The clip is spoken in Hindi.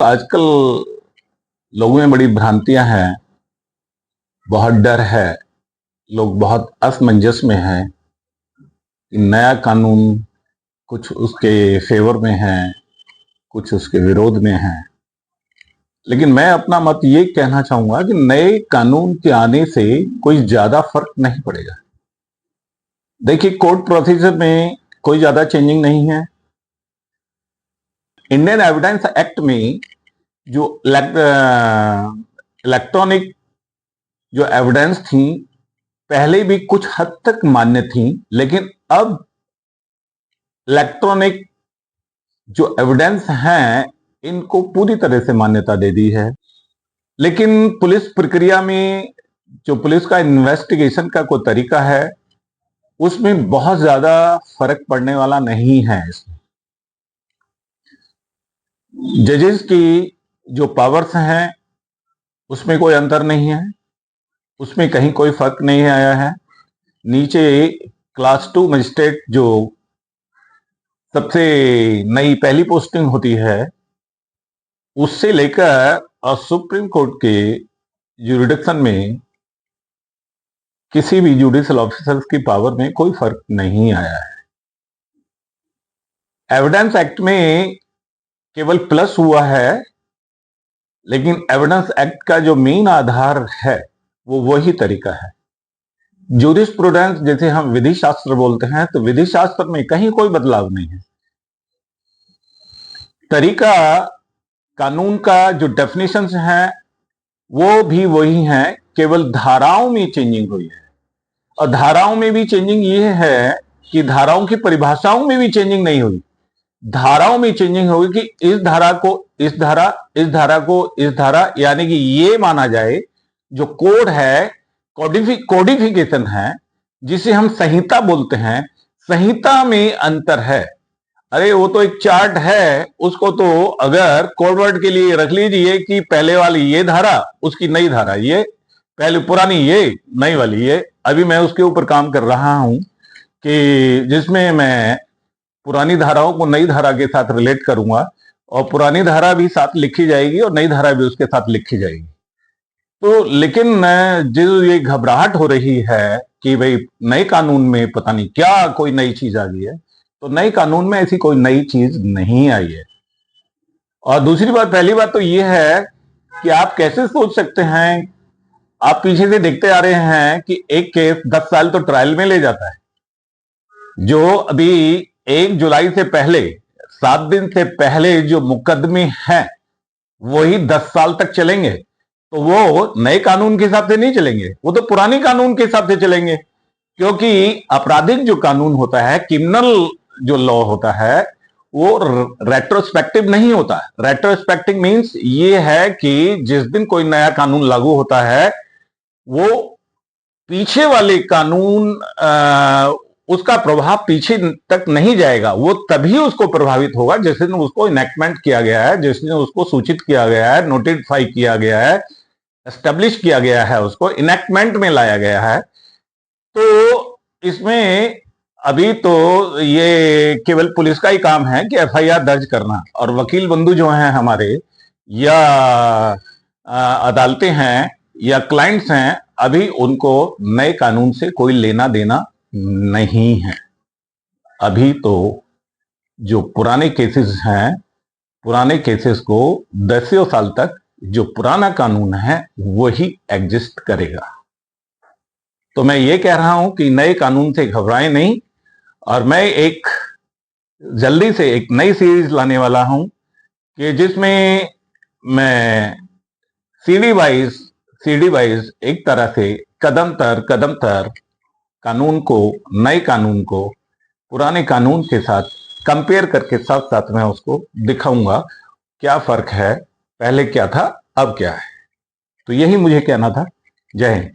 आजकल लोगों में बड़ी भ्रांतियां हैं, बहुत डर है, लोग बहुत असमंजस में हैं कि नया कानून कुछ उसके फेवर में है, कुछ उसके विरोध में है। लेकिन मैं अपना मत ये कहना चाहूंगा कि नए कानून के आने से कोई ज्यादा फर्क नहीं पड़ेगा। देखिए, कोर्ट प्रोसीजर में कोई ज्यादा चेंजिंग नहीं है। इंडियन एविडेंस एक्ट में जो इलेक्ट्रॉनिक जो एविडेंस थी पहले भी कुछ हद तक मान्य थी, लेकिन अब इलेक्ट्रॉनिक जो एविडेंस हैं इनको पूरी तरह से मान्यता दे दी है। लेकिन पुलिस प्रक्रिया में जो पुलिस का इन्वेस्टिगेशन का कोई तरीका है उसमें बहुत ज्यादा फर्क पड़ने वाला नहीं है। इसमें जजेस की जो पावर्स हैं उसमें कोई अंतर नहीं है, उसमें कहीं कोई फर्क नहीं आया है। नीचे क्लास 2 मजिस्ट्रेट जो सबसे नई पहली पोस्टिंग होती है उससे लेकर और सुप्रीम कोर्ट के जुरिडिक्शन में किसी भी जुडिशियल ऑफिसर्स की पावर में कोई फर्क नहीं आया है। एविडेंस एक्ट में केवल प्लस हुआ है, लेकिन एविडेंस एक्ट का जो मेन आधार है वो वही तरीका है। जूरिस्प्रूडेंस जैसे हम विधि शास्त्र बोलते हैं, तो विधि शास्त्र में कहीं कोई बदलाव नहीं है। तरीका कानून का जो डेफिनेशंस है वो भी वही है, केवल धाराओं में चेंजिंग हुई है। और धाराओं में भी चेंजिंग ये है कि धाराओं की परिभाषाओं में भी चेंजिंग नहीं हुई। धाराओं में चेंजिंग होगी कि इस धारा को इस धारा, इस धारा को इस धारा, यानी कि ये माना जाए जो कोड है, कोडिफिकेशन है, जिसे हम संहिता बोलते हैं, संहिता में अंतर है। अरे वो तो एक चार्ट है, उसको तो अगर कोडवर्ड के लिए रख लीजिए कि पहले वाली ये धारा, उसकी नई धारा ये, पहले पुरानी ये, नई वाली ये। अभी मैं उसके ऊपर काम कर रहा हूं कि जिसमें मैं पुरानी धाराओं को नई धारा के साथ रिलेट करूंगा और पुरानी धारा भी साथ लिखी जाएगी और नई धारा भी उसके साथ लिखी जाएगी। तो लेकिन जो ये घबराहट हो रही है कि भाई नए कानून में पता नहीं क्या कोई नई चीज आ गई है, तो नए कानून में ऐसी कोई नई चीज नहीं आई है। और दूसरी बात, पहली बात तो ये है कि आप कैसे सोच सकते हैं, आप पीछे से देखते आ रहे हैं कि एक केस 10 साल तो ट्रायल में ले जाता है। जो अभी 1 जुलाई से पहले 7 दिन से पहले जो मुकदमे हैं वही 10 साल तक चलेंगे, तो वो नए कानून के हिसाब से नहीं चलेंगे, वो तो पुराने कानून के हिसाब से चलेंगे। क्योंकि आपराधिक जो कानून होता है, क्रिमिनल जो लॉ होता है, वो रेट्रोस्पेक्टिव नहीं होता है। रेट्रोस्पेक्टिव मींस ये है कि जिस दिन कोई नया कानून लागू होता है वो पीछे वाले कानून उसका प्रभाव पीछे तक नहीं जाएगा, वो तभी उसको प्रभावित होगा जिस दिन उसको इनेक्टमेंट किया गया है, जिस दिन उसको सूचित किया गया है, नोटिफाई किया गया है, एस्टेब्लिश किया गया है, उसको इनेक्टमेंट में लाया गया है। तो इसमें अभी तो ये केवल पुलिस का ही काम है कि एफआईआर दर्ज करना, और वकील बंधु जो हैं हमारे, या अदालतें हैं, या क्लाइंट्स हैं, अभी उनको नए कानून से कोई लेना देना नहीं है। अभी तो जो पुराने केसेस हैं, पुराने केसेस को 10 साल तक जो पुराना कानून है वही एग्जिस्ट करेगा। तो मैं ये कह रहा हूं कि नए कानून से घबराएं नहीं, और मैं एक जल्दी से एक नई सीरीज लाने वाला हूं कि जिसमें मैं सीडी वाइज एक तरह से कदम तर कानून को, नए कानून को पुराने कानून के साथ कंपेयर करके साथ साथ में उसको दिखाऊंगा क्या फर्क है, पहले क्या था अब क्या है। तो यही मुझे कहना था। जय हिंद।